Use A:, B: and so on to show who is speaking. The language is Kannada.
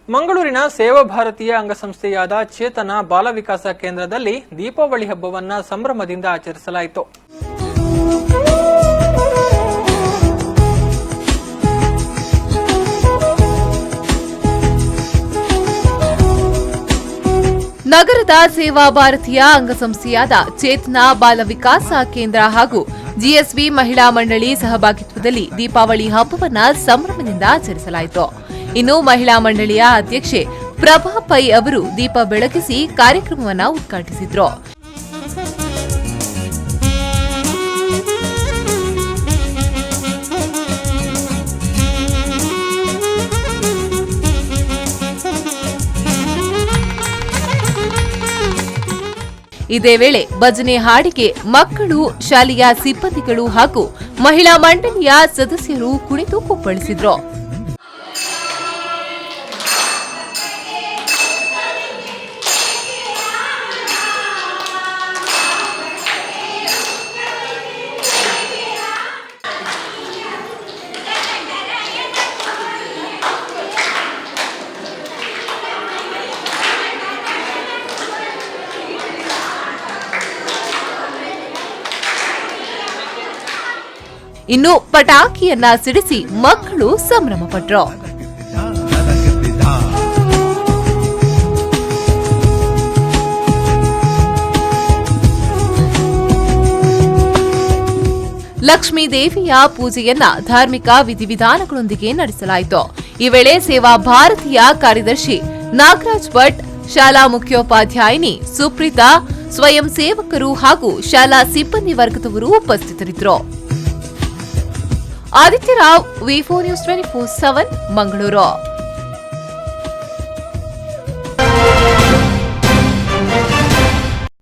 A: ಮಂಗಳೂರಿನ ಸೇವಾ ಭಾರತೀಯ ಅಂಗಸಂಸ್ಥೆಯಾದ ಚೇತನ ಬಾಲ ವಿಕಾಸ ಕೇಂದ್ರದಲ್ಲಿ ದೀಪಾವಳಿ ಹಬ್ಬವನ್ನು ಸಂಭ್ರಮದಿಂದ ಆಚರಿಸಲಾಯಿತು.
B: ನಗರದ ಸೇವಾ ಭಾರತೀಯ ಅಂಗಸಂಸ್ಥೆಯಾದ ಚೇತನ ಬಾಲ ವಿಕಾಸ ಕೇಂದ್ರ ಹಾಗೂ ಜಿಎಸ್ವಿ ಮಹಿಳಾ ಮಂಡಳಿ ಸಹಭಾಗಿತ್ವದಲ್ಲಿ ದೀಪಾವಳಿ ಹಬ್ಬವನ್ನು ಸಂಭ್ರಮದಿಂದ ಆಚರಿಸಲಾಯಿತು. ಇನ್ನು ಮಹಿಳಾ ಮಂಡಳಿಯ ಅಧ್ಯಕ್ಷೆ ಪ್ರಭಾ ಪೈ ಅವರು ದೀಪ ಬೆಳಗಿಸಿ ಕಾರ್ಯಕ್ರಮವನ್ನು ಉದ್ಘಾಟಿಸಿದ್ರು. ಇದೇ ವೇಳೆ ಭಜನೆ ಹಾಡಿಗೆ ಮಕ್ಕಳು, ಶಾಲೆಯ ಸಿಬ್ಬಂದಿಗಳು ಹಾಗೂ ಮಹಿಳಾ ಮಂಡಳಿಯ ಸದಸ್ಯರು ಕುಣಿತು ಕುಪ್ಪಳಿಸಿದ್ರು. ಇನ್ನು ಪಟಾಕಿಯನ್ನ ಸಿಡಿಸಿ ಮಕ್ಕಳು ಸಂಭ್ರಮಪಟ್ರು. ಲಕ್ಷ್ಮೀ ದೇವಿಯ ಪೂಜೆಯನ್ನ ಧಾರ್ಮಿಕ ವಿಧಿವಿಧಾನಗಳೊಂದಿಗೆ ನಡೆಸಲಾಯಿತು. ಈ ವೇಳೆ ಸೇವಾ ಭಾರತೀಯ ಕಾರ್ಯದರ್ಶಿ ನಾಗರಾಜ್ ಭಟ್, ಶಾಲಾ ಮುಖ್ಯೋಪಾಧ್ಯಾಯಿನಿ ಸುಪ್ರೀತಾ, ಸ್ವಯಂ ಸೇವಕರು ಹಾಗೂ ಶಾಲಾ ಸಿಬ್ಬಂದಿ ವರ್ಗದವರು ಉಪಸ್ಥಿತರಿದ್ದರು. ಆದಿತ್ಯ ರಾವ್, ವಿ4 ನ್ಯೂಸ್ 24/7 ಮಂಗಳೂರು.